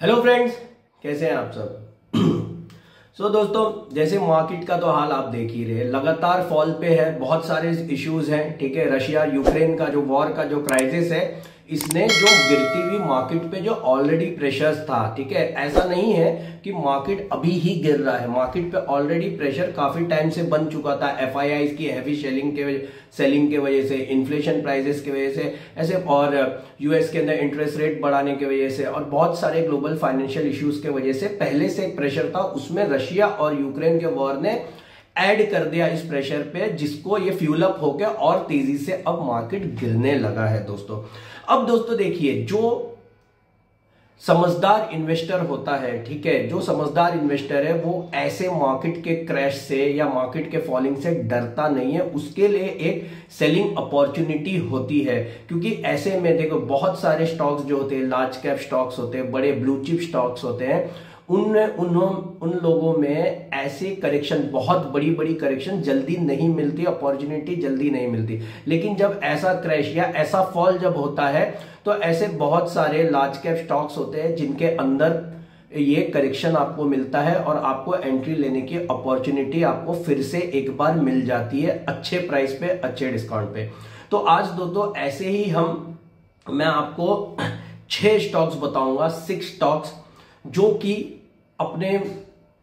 Hello friends, कैसे हैं आप सब। दोस्तों, जैसे मार्केट का तो हाल आप देख ही रहे, लगातार फॉल पे है। बहुत सारे इश्यूज हैं, ठीक है। रशिया यूक्रेन का जो वॉर का जो क्राइसिस है, इसने जो गिरती हुई मार्केट पे जो ऑलरेडी प्रेशर्स था, ठीक है। ऐसा नहीं है कि मार्केट अभी ही गिर रहा है, मार्केट पे ऑलरेडी प्रेशर काफी टाइम से बन चुका था। एफआईआईज की हैवी सेलिंग के वजह से, इन्फ्लेशन प्राइसेस की वजह से, ऐसे और यूएस के अंदर इंटरेस्ट रेट बढ़ाने की वजह से और बहुत सारे ग्लोबल फाइनेंशियल इश्यूज की वजह से पहले से एक प्रेशर था। उसमें रशिया और यूक्रेन के वॉर ने ऐड कर दिया इस प्रेशर पे, जिसको ये फ्यूल अप होकर और तेजी से अब मार्केट गिरने लगा है दोस्तों। अब दोस्तों देखिए, जो समझदार इन्वेस्टर होता है, ठीक है, जो समझदार इन्वेस्टर है वो ऐसे मार्केट के क्रैश से या मार्केट के फॉलिंग से डरता नहीं है। उसके लिए एक सेलिंग अपॉर्चुनिटी होती है, क्योंकि ऐसे में देखो बहुत सारे स्टॉक्स जो होते हैं, लार्ज कैप स्टॉक्स होते हैं, बड़े ब्लू चिप स्टॉक्स होते हैं, उन लोगों में ऐसे करेक्शन, बहुत बड़ी बड़ी करेक्शन जल्दी नहीं मिलती, अपॉर्चुनिटी जल्दी नहीं मिलती। लेकिन जब ऐसा क्रैश या ऐसा फॉल जब होता है, तो ऐसे बहुत सारे लार्ज कैप स्टॉक्स होते हैं जिनके अंदर ये करेक्शन आपको मिलता है और आपको एंट्री लेने की अपॉर्चुनिटी आपको फिर से एक बार मिल जाती है, अच्छे प्राइस पे, अच्छे डिस्काउंट पे। तो आज दोस्तों ऐसे ही मैं आपको 6 स्टॉक्स बताऊंगा, 6 स्टॉक्स जो कि अपने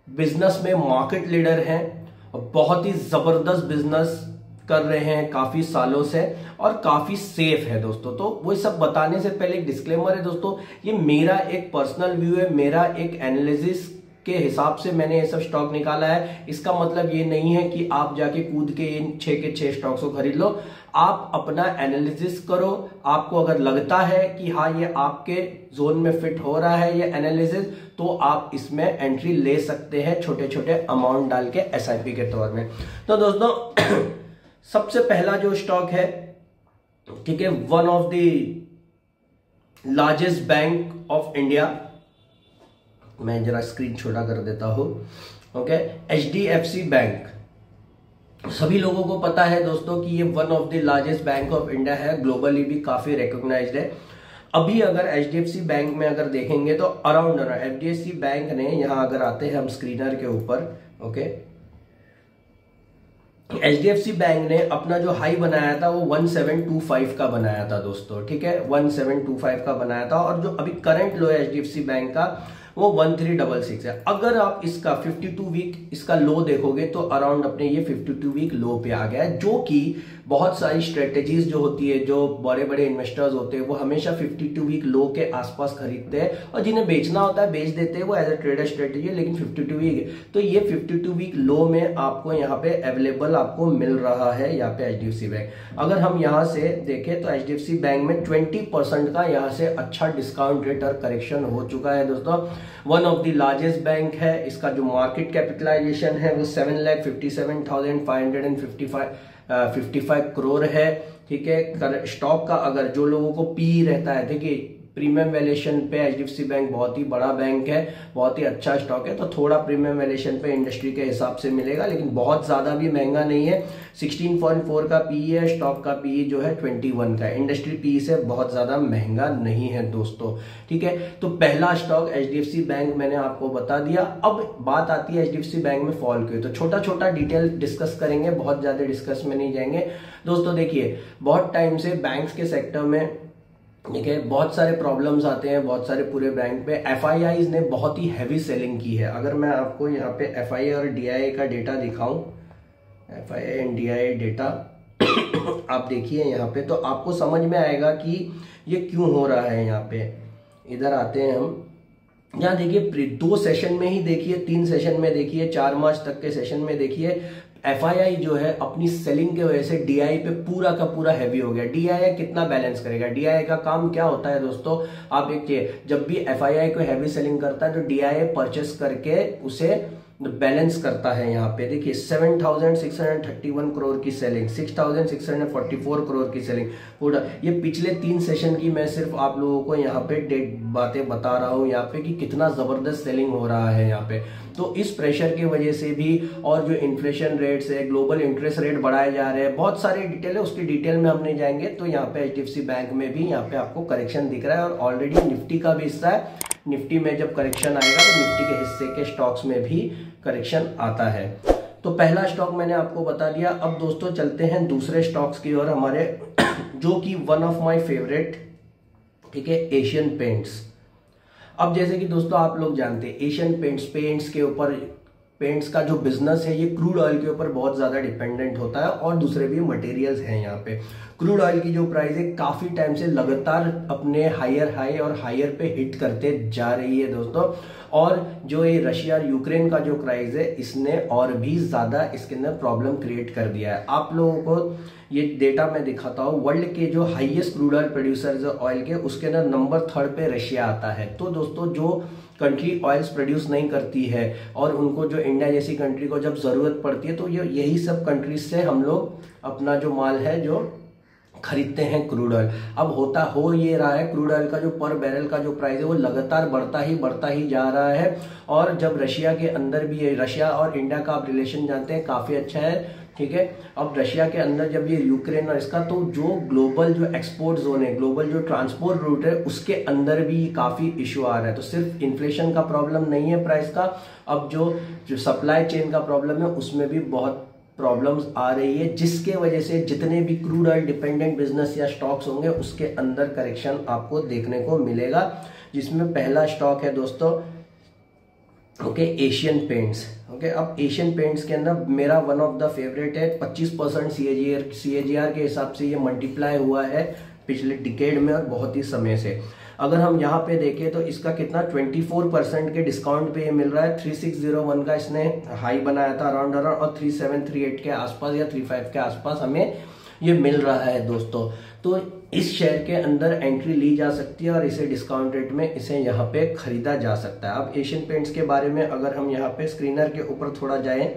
बिजनेस में मार्केट लीडर हैं, बहुत ही जबरदस्त बिजनेस कर रहे हैं काफी सालों से और काफी सेफ है दोस्तों। तो वो सब बताने से पहले एक डिस्क्लेमर है दोस्तों, ये मेरा एक पर्सनल व्यू है, मेरा एक एनालिसिस के हिसाब से मैंने ये सब स्टॉक निकाला है। इसका मतलब ये नहीं है कि आप जाके कूद के इन 6 के 6 स्टॉक्स को खरीद लो। आप अपना एनालिसिस करो, आपको अगर लगता है कि हाँ ये आपके जोन में फिट हो रहा है ये एनालिसिस, तो आप इसमें एंट्री ले सकते हैं छोटे छोटे अमाउंट डाल के एसआईपी के तौर में। तो दोस्तों सबसे पहला जो स्टॉक है, ठीक है, one of the largest bank of India, मैं जरा स्क्रीन छोटा कर देता हूं, ओके, एचडीएफसी बैंक। सभी लोगों को पता है दोस्तों कि ये one of the largest bank of India है, ग्लोबली भी काफी रिकॉग्नाइज्ड है। अभी अगर एचडीएफसी बैंक में अगर देखेंगे तो अराउंड एचडीएफसी बैंक ने, यहां अगर आते हैं हम स्क्रीनर के ऊपर, ओके, एचडीएफसी बैंक ने अपना जो हाई बनाया था वो 1725 का बनाया था दोस्तों, ठीक है, 1725 का बनाया था। और जो अभी करंट लो है एचडीएफसी बैंक का वो 1366 है। अगर आप इसका 52 वीक इसका लो देखोगे तो अराउंड अपने ये 52 वीक लो पे आ गया है, जो कि बहुत सारी स्ट्रेटेजीज जो होती है, जो बड़े बड़े इन्वेस्टर्स होते हैं वो हमेशा 52 वीक लो के आसपास खरीदते हैं और जिन्हें बेचना होता है बेच देते हैं, वो एज ए ट्रेडर स्ट्रेटेजी। लेकिन 52 वीक, तो ये 52 वीक लो में आपको यहाँ पे अवेलेबल आपको मिल रहा है यहाँ पे एचडीएफसी बैंक। अगर हम यहाँ से देखें तो एचडीएफसी बैंक में 20% का यहाँ से अच्छा डिस्काउंट रेट और करेक्शन हो चुका है दोस्तों। One of the largest bank है, इसका जो मार्केट कैपिटलाइजेशन है वो 7,57,555 करोड़ है, ठीक है। स्टॉक का अगर जो लोगों को पी रहता है, देखिए प्रीमियम वैल्यूएशन पे एचडीएफसी बैंक बहुत ही बड़ा बैंक है, बहुत ही अच्छा स्टॉक है, तो थोड़ा प्रीमियम वैल्यूएशन पे इंडस्ट्री के हिसाब से मिलेगा, लेकिन बहुत ज्यादा भी महंगा नहीं है। 16.4 का पीई है, स्टॉक का पीई जो है 21 का है, इंडस्ट्री पीई से बहुत ज्यादा महंगा नहीं है दोस्तों, ठीक है। तो पहला स्टॉक एचडीएफसी बैंक मैंने आपको बता दिया। अब बात आती है एचडीएफसी बैंक में फॉल की, तो छोटा छोटा डिटेल डिस्कस करेंगे, बहुत ज्यादा डिस्कस में नहीं जाएंगे दोस्तों। देखिए बहुत टाइम से बैंक्स के सेक्टर में, ठीक है, बहुत सारे प्रॉब्लम्स आते हैं, बहुत सारे पूरे बैंक पे। एफआईआईज ने बहुत ही हैवी सेलिंग की है। अगर मैं आपको यहाँ पे एफआईआई और डीआईआई का डेटा दिखाऊं, एफआईआई एंड डीआईआई डेटा आप देखिए यहाँ पे, तो आपको समझ में आएगा कि ये क्यों हो रहा है। यहाँ पे इधर आते हैं हम, यहाँ देखिए 2 सेशन में ही देखिए, 3 सेशन में देखिए, 4 मार्च तक के सेशन में देखिए, एफआईआई जो है अपनी सेलिंग की वजह से डीआई पे पूरा का पूरा हैवी हो गया। डीआई कितना बैलेंस करेगा? डीआई का काम क्या होता है दोस्तों, आप देखिए, जब भी एफआईआई को हैवी सेलिंग करता है तो डीआई परचेस करके उसे बैलेंस करता है। यहाँ पे देखिए 7,631 करोड़ की सेलिंग, 6,644 करोड़ की सेलिंग, पूरा ये पिछले 3 सेशन की मैं सिर्फ आप लोगों को यहाँ पे बातें बता रहा हूँ यहाँ पे कि कितना जबरदस्त सेलिंग हो रहा है यहाँ पे। तो इस प्रेशर की वजह से भी, और जो इन्फ्लेशन रेट्स है, ग्लोबल इंटरेस्ट रेट बढ़ाए जा रहे हैं, बहुत सारी डिटेल है, उसकी डिटेल में हम नहीं जाएंगे। तो यहाँ पे एचडीएफसी बैंक में भी यहाँ पे आपको करेक्शन दिख रहा है और ऑलरेडी निफ्टी का भी हिस्सा है। निफ्टी में जब करेक्शन आएगा तो निफ्टी के हिस्से के स्टॉक्स में भी करेक्शन आता है। तो पहला स्टॉक मैंने आपको बता दिया। अब दोस्तों चलते हैं दूसरे स्टॉक्स की ओर हमारे, जो कि वन ऑफ माय फेवरेट, ठीक है, एशियन पेंट्स। अब जैसे कि दोस्तों आप लोग जानते हैं एशियन पेंट्स के ऊपर, पेंट्स का जो बिजनेस है ये क्रूड ऑयल के ऊपर बहुत ज़्यादा डिपेंडेंट होता है और दूसरे भी मटेरियल्स हैं यहाँ पे। क्रूड ऑयल की जो प्राइस है काफ़ी टाइम से लगातार अपने हायर हाई और हायर पे हिट करते जा रही है दोस्तों। और जो ये रशिया और यूक्रेन का जो क्राइस है इसने और भी ज़्यादा इसके अंदर प्रॉब्लम क्रिएट कर दिया है। आप लोगों को ये डेटा मैं दिखाता हूँ, वर्ल्ड के जो highest crude oil producers oil के, उसके अंदर नंबर 3 पे रशिया आता है। तो दोस्तों जो कंट्री ऑयल्स प्रोड्यूस नहीं करती है और उनको जो इंडिया जैसी कंट्री को जब ज़रूरत पड़ती है तो ये यही सब कंट्रीज से हम लोग अपना जो माल है जो खरीदते हैं क्रूड ऑयल। अब हो ये रहा है, क्रूड ऑयल का जो पर बैरल का जो प्राइस है वो लगातार बढ़ता ही जा रहा है। और जब रशिया के अंदर भी है, रशिया और इंडिया का आप रिलेशन जानते हैं काफ़ी अच्छा है, ठीक है। अब रशिया के अंदर जब ये यूक्रेन और इसका, तो जो ग्लोबल जो एक्सपोर्ट जोन है, ग्लोबल जो ट्रांसपोर्ट रूट है, उसके अंदर भी काफ़ी इशू आ रहा है। तो सिर्फ इन्फ्लेशन का प्रॉब्लम नहीं है प्राइस का, अब जो सप्लाई चेन का प्रॉब्लम है उसमें भी बहुत प्रॉब्लम्स आ रही है, जिसके वजह से जितने भी क्रूड ऑयल डिपेंडेंट बिजनेस या स्टॉक्स होंगे उसके अंदर करेक्शन आपको देखने को मिलेगा। जिसमें पहला स्टॉक है दोस्तों, ओके, एशियन पेंट्स। ओके, अब एशियन पेंट्स के अंदर मेरा वन ऑफ द फेवरेट है। 25% CAGR के हिसाब से ये मल्टीप्लाई हुआ है पिछले डिकेड में और बहुत ही समय से। अगर हम यहाँ पे देखें तो इसका कितना 24% के डिस्काउंट पे ये मिल रहा है। 3601 का इसने हाई बनाया था अराउंड और 3738 के आसपास या 35 के आसपास हमें ये मिल रहा है दोस्तों। तो इस शेयर के अंदर एंट्री ली जा सकती है और इसे डिस्काउंट रेट में इसे यहाँ पे खरीदा जा सकता है। अब एशियन पेंट्स के बारे में अगर हम यहाँ पे स्क्रीनर के ऊपर थोड़ा जाएं,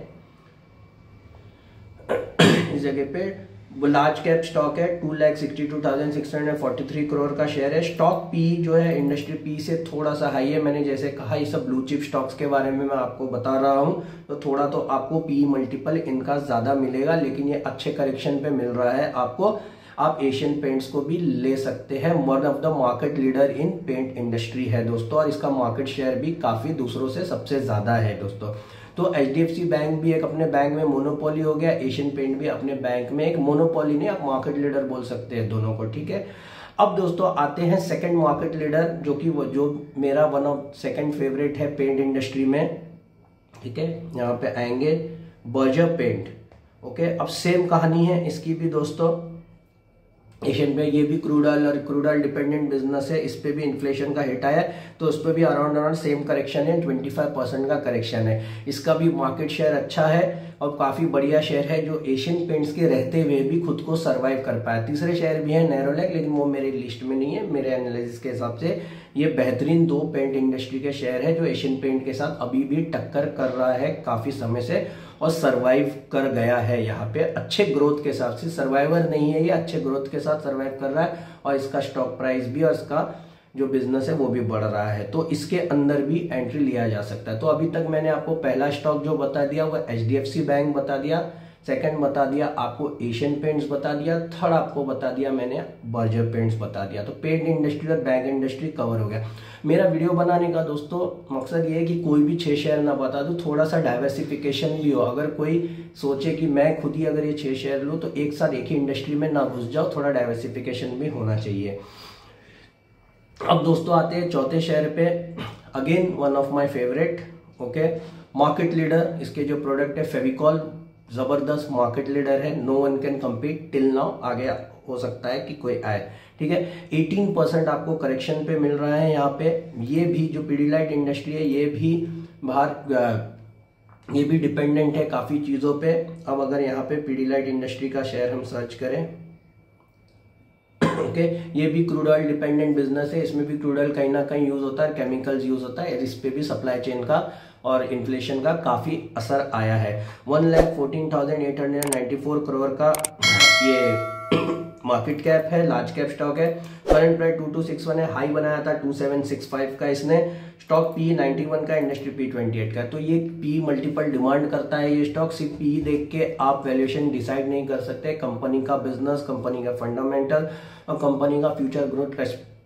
इस जगह पे लार्ज कैप स्टॉक है, 2,62,643 करोड़ का शेयर है। स्टॉक पी जो है इंडस्ट्री पी से थोड़ा सा हाई है। मैंने जैसे कहा ये सब ब्लू चिप स्टॉक्स के बारे में मैं आपको बता रहा हूँ, तो थोड़ा तो आपको पी मल्टीपल इनका ज्यादा मिलेगा, लेकिन ये अच्छे करेक्शन पे मिल रहा है आपको। आप एशियन पेंट्स को भी ले सकते हैं, one of the market leader in paint industry है दोस्तों, और इसका मार्केट शेयर भी काफी दूसरों से सबसे ज्यादा है दोस्तों। तो HDFC बैंक भी एक अपने बैंक में मोनोपोली हो गया, एशियन पेंट भी अपने बैंक में एक मोनोपोली नहीं, आप मार्केट लीडर बोल सकते हैं दोनों को, ठीक है। अब दोस्तों आते हैं सेकंड मार्केट लीडर, जो कि वो जो मेरा वन ऑफ सेकंड फेवरेट है पेंट इंडस्ट्री में, ठीक है। यहाँ पे आएंगे बर्जर पेंट। ओके, अब सेम कहानी है इसकी भी दोस्तों। एशियन पे ये भी क्रूड ऑयल और क्रूड ऑयल डिपेंडेंट बिजनेस है, इस पे भी इन्फ्लेशन का हिट आया तो उस पर भी अराउंड सेम करेक्शन है, 25% का करेक्शन है। इसका भी मार्केट शेयर अच्छा है और काफी बढ़िया शेयर है, जो एशियन पेंट्स के रहते हुए भी खुद को सरवाइव कर पाया। तीसरे शेयर भी है नैरोलैक, लेकिन वो मेरे लिस्ट में नहीं है। मेरे एनालिसिस के हिसाब से ये बेहतरीन 2 पेंट इंडस्ट्री के शेयर है जो एशियन पेंट के साथ अभी भी टक्कर कर रहा है काफी समय से और सरवाइव कर गया है। यहाँ पे अच्छे ग्रोथ के साथ से, सर्वाइवर नहीं है ये, अच्छे ग्रोथ के साथ सर्वाइव कर रहा है और इसका स्टॉक प्राइस भी और इसका जो बिजनेस है वो भी बढ़ रहा है, तो इसके अंदर भी एंट्री लिया जा सकता है। तो अभी तक मैंने आपको पहला स्टॉक जो बता दिया वो HDFC बैंक बता दिया, सेकंड बता दिया आपको एशियन पेंट्स बता दिया, थर्ड आपको बता दिया मैंने बर्जर पेंट्स बता दिया। तो पेंट इंडस्ट्री और बैंक इंडस्ट्री कवर हो गया। मेरा वीडियो बनाने का दोस्तों मकसद ये है कि कोई भी 6 शेयर ना बता दूं, थोड़ा सा डाइवर्सिफिकेशन भी हो। अगर कोई सोचे कि मैं खुद ही अगर ये 6 शेयर लूँ तो एक साथ एक ही इंडस्ट्री में ना घुस जाओ, थोड़ा डाइवर्सिफिकेशन भी होना चाहिए। अब दोस्तों आते हैं चौथे शेयर पे, again one of my favourite, okay, market leader. इसके जो प्रोडक्ट है फेविकॉल, जबरदस्त मार्केट लीडर है, no one can compete till now. आगे हो सकता है कि कोई आए, ठीक है। 18% आपको करेक्शन पे मिल रहा है यहाँ पे। ये भी जो पीडीलाइट इंडस्ट्री है ये भी बाहर ये भी डिपेंडेंट है काफी चीजों पे। अब अगर यहाँ पे पीडीलाइट इंडस्ट्री का शेयर हम सर्च करें, ओके, ये भी क्रूड ऑयल डिपेंडेंट बिजनेस है, इसमें भी क्रूड ऑयल कहीं ना कहीं यूज होता है, केमिकल्स यूज होता है, इस पे भी सप्लाई चेन का और इन्फ्लेशन का काफी असर आया है। 1,14,894 करोड़ का ये मार्केट कैप है, लार्ज कैप स्टॉक है। करंट प्राइस 2261 है, हाई बनाया था 2765 का इसने। स्टॉक पी 91 का, इंडस्ट्री पी 28 का। तो ये पी मल्टीपल डिमांड करता है ये स्टॉक। सिर्फ पी देख के आप वैल्यूएशन डिसाइड नहीं कर सकते। कंपनी का बिजनेस, कंपनी का फंडामेंटल और कंपनी का फ्यूचर ग्रोथ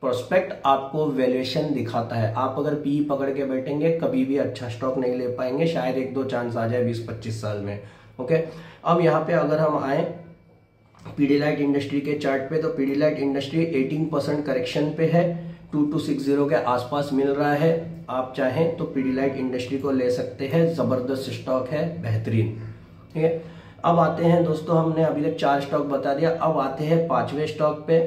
प्रोस्पेक्ट आपको वैल्यूएशन दिखाता है। आप अगर पी पकड़ के बैठेंगे कभी भी अच्छा स्टॉक नहीं ले पाएंगे, शायद 1-2 चांस आ जाए 20-25 साल में। ओके, अब यहाँ पे अगर हम आए पीडीलाइट इंडस्ट्री के चार्ट पे, तो पीडीलाइट इंडस्ट्री 18% करेक्शन पे है, 2260 के आसपास मिल रहा है। आप चाहें तो पीडीलाइट इंडस्ट्री को ले सकते हैं, जबरदस्त स्टॉक है, बेहतरीन। ठीक है, अब आते हैं दोस्तों, हमने अभी तक 4 स्टॉक बता दिया, अब आते हैं 5वें स्टॉक पे,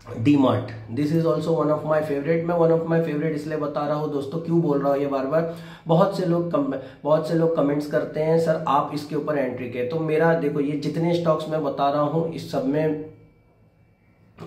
DMart. This is also one of my favourite. मैं वन ऑफ माई फेवरेट इसलिए बता रहा हूँ दोस्तों, क्यों बोल रहा हूँ ये बार बार, बहुत से लोग कमेंट्स करते हैं सर आप इसके ऊपर एंट्री के। तो मेरा देखो, ये जितने स्टॉक्स मैं बता रहा हूँ इस सब में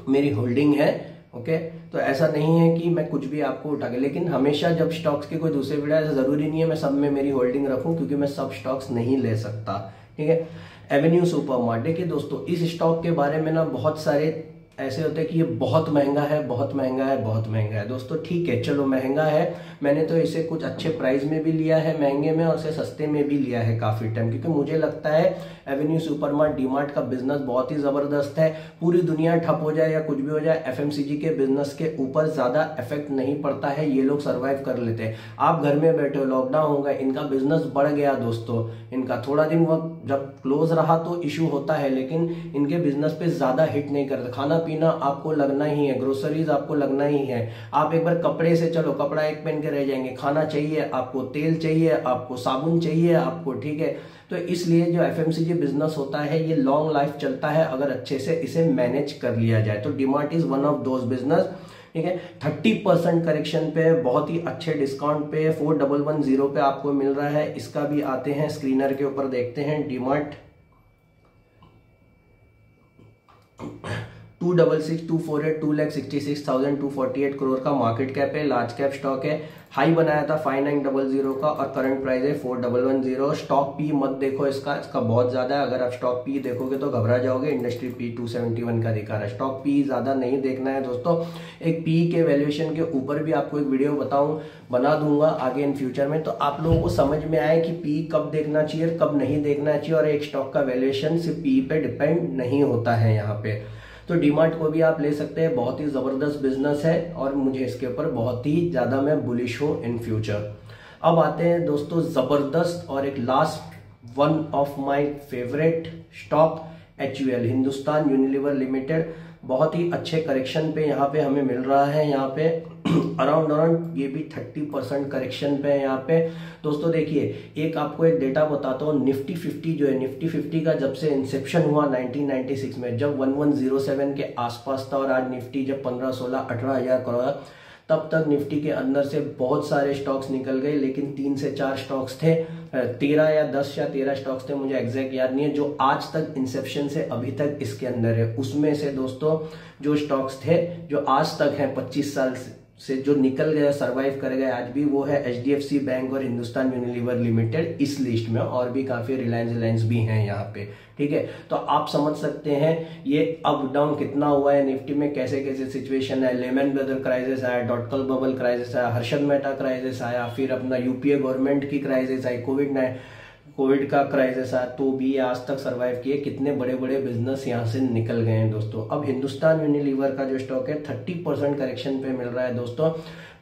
मेरी होल्डिंग है। ओके, तो ऐसा नहीं है कि मैं कुछ भी आपको उठा के, लेकिन हमेशा जब स्टॉक्स के कोई दूसरे वीडियो, ऐसा जरूरी नहीं है मैं सब में मेरी होल्डिंग रखूं, क्योंकि मैं सब स्टॉक्स नहीं ले सकता। ठीक है, एवेन्यू सुपरमार्ट, देखिए दोस्तों इस स्टॉक के बारे में ना बहुत सारे ऐसे होते हैं कि ये बहुत महंगा है, बहुत महंगा है, बहुत महंगा है। दोस्तों ठीक है, चलो महंगा है, मैंने तो इसे कुछ अच्छे प्राइस में भी लिया है, महंगे में, और इसे सस्ते में भी लिया है काफी टाइम, क्योंकि मुझे लगता है एवेन्यू सुपरमार्ट, डीमार्ट का बिजनेस बहुत ही जबरदस्त है। पूरी दुनिया ठप हो जाए या कुछ भी हो जाए, एफएमसीजी के बिजनेस के ऊपर ज्यादा इफेक्ट नहीं पड़ता है, ये लोग सर्वाइव कर लेते हैं। आप घर में बैठे हो, लॉकडाउन हो गया, इनका बिजनेस बढ़ गया दोस्तों, इनका थोड़ा दिन वक्त जब क्लोज रहा तो इशू होता है, लेकिन इनके बिजनेस पे ज्यादा हिट नहीं करता। खाना पीना आपको लगना ही है, ग्रोसरीज आपको लगना ही है। आप एक बार कपड़े से, चलो कपड़ा एक पहन के रह जाएंगे, खाना चाहिए आपको, तेल चाहिए आपको, साबुन चाहिए आपको। ठीक है, तो इसलिए जो एफएमसीजी बिजनेस होता है ये लॉन्ग लाइफ चलता है अगर अच्छे से इसे मैनेज कर लिया जाए। तो DMart is one of those business. ठीक है, 30% करेक्शन पे, बहुत ही अच्छे डिस्काउंट पे 4110 पे आपको मिल रहा है। इसका भी आते हैं स्क्रीनर के ऊपर, देखते हैं डीमार्ट 266,248, 2,66,248 करोड़ का मार्केट कैप है, लार्ज कैप स्टॉक है। हाई बनाया था 5900 का और करंट प्राइस है 4110। स्टॉक पी मत देखो इसका बहुत ज्यादा है, अगर आप स्टॉक पी देखोगे तो घबरा जाओगे। इंडस्ट्री पी 271 का दिखा रहा है, स्टॉक पी ज्यादा नहीं देखना है दोस्तों। एक पी के वैल्यूएशन के ऊपर भी आपको एक वीडियो बना दूंगा आगे इन फ्यूचर में, तो आप लोगों को समझ में आए कि पी कब देखना चाहिए, कब नहीं देखना चाहिए, और एक स्टॉक का वैल्यूएशन सिर्फ पी पे डिपेंड नहीं होता है यहाँ पे। तो डीमार्ट को भी आप ले सकते हैं, बहुत ही जबरदस्त बिजनेस है और मुझे इसके ऊपर बहुत ही ज्यादा मैं बुलिश हूं इन फ्यूचर। अब आते हैं दोस्तों जबरदस्त और एक last one of my favourite stock, HUL, Hindustan Unilever limited. बहुत ही अच्छे करेक्शन पे यहाँ पे हमें मिल रहा है, यहाँ पे अराउंड ये भी 30% करेक्शन पे है यहाँ पे। दोस्तों देखिए, एक आपको एक डेटा बताता हूँ, निफ्टी 50 जो है, निफ्टी 50 का जब से इंसेप्शन हुआ 1996 में, जब 1107 के आसपास था, और आज निफ्टी जब 15, 16, 18 हजार करोड़, तब तक निफ्टी के अंदर से बहुत सारे स्टॉक्स निकल गए, लेकिन 3 से 4 स्टॉक्स थे, 13 या 10 या 13 स्टॉक्स थे, मुझे एग्जैक्ट याद नहीं है, जो आज तक इंसेप्शन से अभी तक इसके अंदर है। उसमें से दोस्तों जो स्टॉक्स थे जो आज तक है 25 साल से जो निकल गए, सर्वाइव कर गए आज भी, वो है HDFC बैंक और हिंदुस्तान यूनिलीवर लिमिटेड इस लिस्ट में, और भी काफी रिलायंस भी हैं यहाँ पे। ठीक है, तो आप समझ सकते हैं ये अप डाउन कितना हुआ है निफ्टी में, कैसे कैसे सिचुएशन है। लेमन ब्रदर क्राइसिस आया, डॉटकॉल बबल क्राइसिस आया, हर्षद मेहता क्राइसिस आया, फिर अपना यूपीए गवर्नमेंट की क्राइसिस आई, कोविड का क्राइसिस आया, तो भी आज तक सर्वाइव किए। कितने बड़े बड़े बिजनेस यहाँ से निकल गए हैं दोस्तों। अब हिंदुस्तान यूनिलीवर का जो स्टॉक है 30% करेक्शन पे मिल रहा है दोस्तों।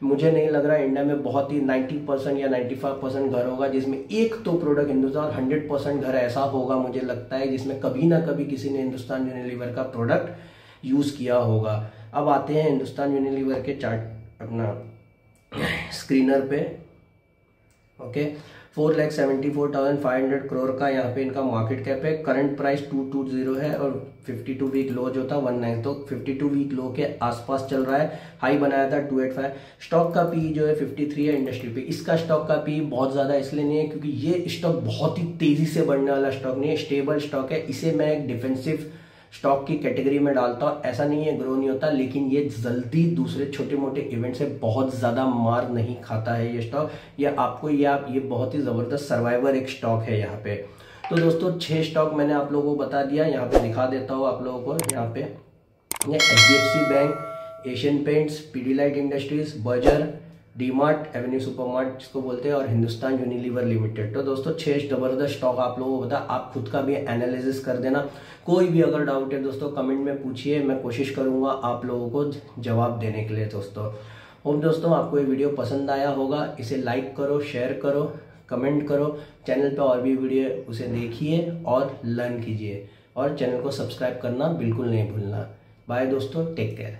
मुझे नहीं लग रहा इंडिया में बहुत ही 90% या 95% घर होगा जिसमें एक तो प्रोडक्ट हिंदुस्तान, 100% घर ऐसा होगा मुझे लगता है जिसमें कभी ना कभी किसी ने हिंदुस्तान यूनिलीवर का प्रोडक्ट यूज किया होगा। अब आते हैं हिंदुस्तान यूनिलीवर के चार्ट अपना स्क्रीनर पे। ओके, 4,74,500 करोड़ का यहाँ पे इनका मार्केट कैप है। करंट प्राइस 220 है और 52 वीक लो जो था 19, तो 52 वीक लो के आसपास चल रहा है। हाई बनाया था 285। स्टॉक का पी जो है 53 है इंडस्ट्री पे। इसका स्टॉक का पी बहुत ज्यादा इसलिए नहीं है क्योंकि ये स्टॉक बहुत ही तेजी से बढ़ने वाला स्टॉक नहीं है, स्टेबल स्टॉक है। इसे मैं एक डिफेंसिव स्टॉक की कैटेगरी में डालता हूं। ऐसा नहीं है ग्रो नहीं होता, लेकिन ये जल्दी दूसरे छोटे मोटे इवेंट से बहुत ज्यादा मार नहीं खाता है ये स्टॉक। ये आपको ये बहुत ही जबरदस्त सर्वाइवर एक स्टॉक है यहाँ पे। तो दोस्तों 6 स्टॉक मैंने आप लोगों को बता दिया, यहाँ पे दिखा देता हूँ आप लोगों को। यहाँ पे HDFC bank, Asian paints, Pidilite industries, Berger, DMart, Avenue supermart जिसको बोलते हैं, और हिंदुस्तान यूनिलीवर लिमिटेड। तो दोस्तों 6 जबरदस्त स्टॉक आप लोगों को बता, आप खुद का भी एनालिसिस कर देना। कोई भी अगर डाउट है दोस्तों कमेंट में पूछिए, मैं कोशिश करूंगा आप लोगों को जवाब देने के लिए। दोस्तों होप दोस्तों आपको ये वीडियो पसंद आया होगा, इसे लाइक करो, शेयर करो, कमेंट करो। चैनल पे और भी वीडियो उसे देखिए और लर्न कीजिए, और चैनल को सब्सक्राइब करना बिल्कुल नहीं भूलना। बाय दोस्तों, टेक केयर।